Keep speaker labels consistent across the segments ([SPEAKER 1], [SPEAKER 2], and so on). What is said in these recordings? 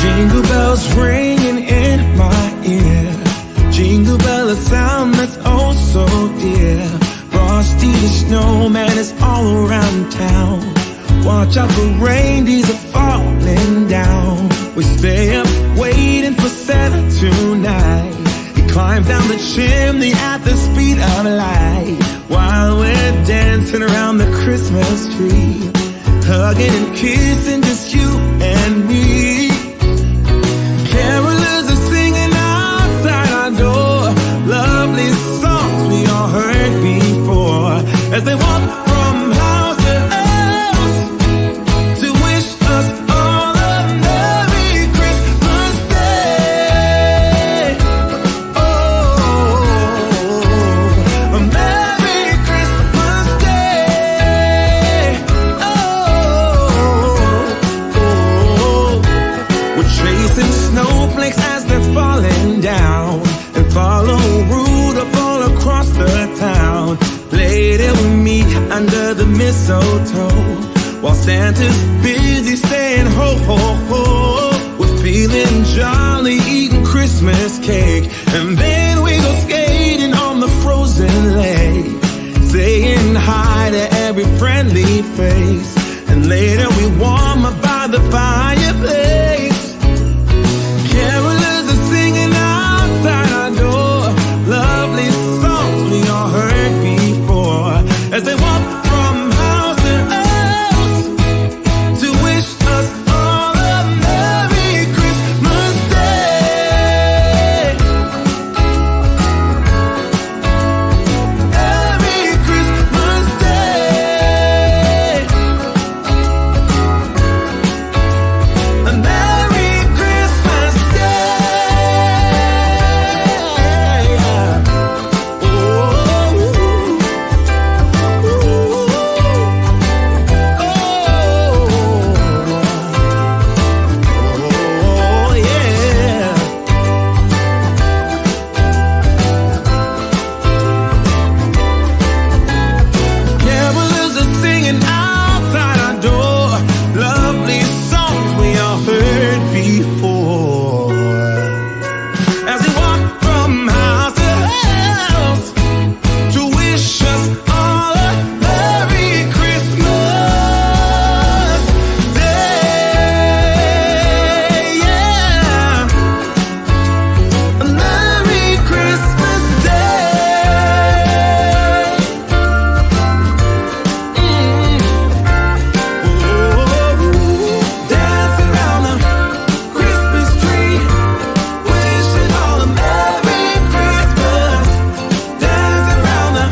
[SPEAKER 1] Jingle bells ringing in my ear. Jingle bell, a sound that's oh so dear. Frosty the snowman is all around town. Watch out for reindeers are falling down. We stay up waiting for Santa tonight. He climbs down the chimney at the speed of light, while we're dancing around the Christmas tree, hugging and kissing just you and me. Carolers are singing outside our door, lovely songs we all heard before, as they walk from house to house to wish us all a Merry Christmas Day. Oh, a Merry Christmas Day. Oh, we're chasing snowflakes as they're falling down, and follow Rudolph all across the town. Later we meet under the mistletoe, while Santa's busy saying ho ho ho. We're feeling jolly, eating Christmas cake, and then we go skating on the frozen lake, saying hi to every friendly face, and later we warm up by the fireplace. Carolers are singing outside our door, lovely songs we all heard before, as they walk from house to house to wish us all a Merry Christmas Day. Merry Christmas Day. A Merry Christmas Day. Oh, yeah. Carolers are singing outside our door, lovely songs we all heard before, as we walk from house to house to wish us all a Merry Christmas Day. Yeah, a Merry Christmas Day. Dancing around the Christmas tree, wishing all a Merry Christmas. Dancing around the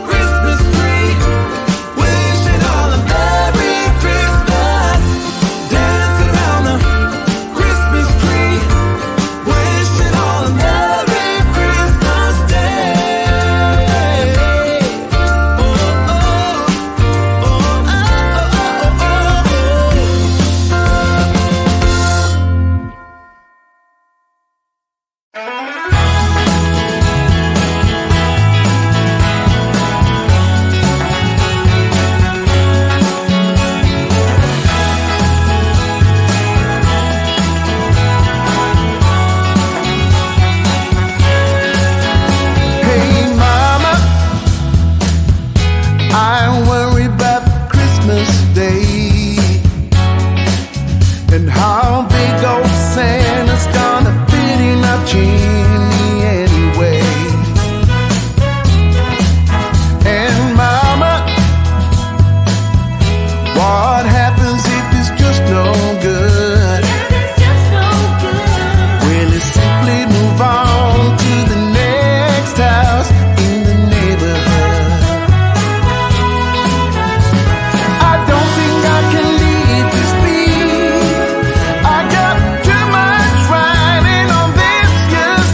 [SPEAKER 1] Christmas tree, wishing all a Merry Christmas. Dancing around the Christmas tree, wishing all a Merry Christmas Day. Oh, oh, oh, oh,
[SPEAKER 2] Hey mama, I worry about Christmas Day and how big old Santa's gonna fit in our chimney anyway. And mama, what happens if it's just no good? Will it simply move on to the next house in the neighborhood? I don't think I can leave this be. I got too much riding on this year's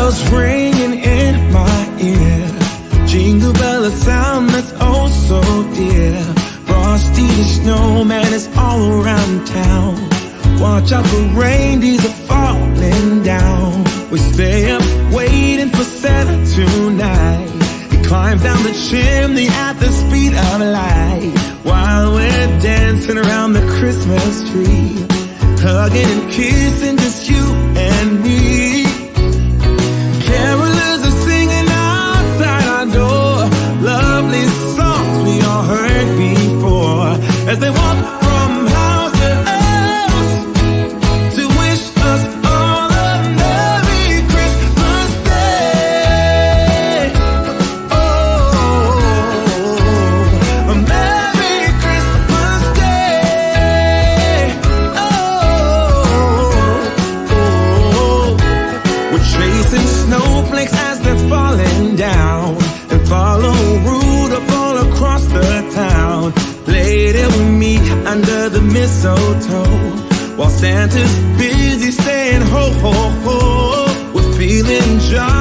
[SPEAKER 1] bells ringing in my ear. Jingle bell, a sound that's oh so dear. Frosty the snowman is all around town. Watch out for reindeers are falling down. We stay up waiting for Santa tonight. He climbs down the chimney at the speed of light, while we're dancing around the Christmas tree, hugging and kissing just you and me. Carolers are singing outside our door, lovely songs we all heard before, as they walk from house to house to wish us all a Merry Christmas Day. Oh, a Merry Christmas Day. Oh, we're chasing snowflakes as they're falling down, and follow Rudolph all across the town. Later we meet under the mistletoe, while Santa's busy saying ho ho ho. We're feeling jolly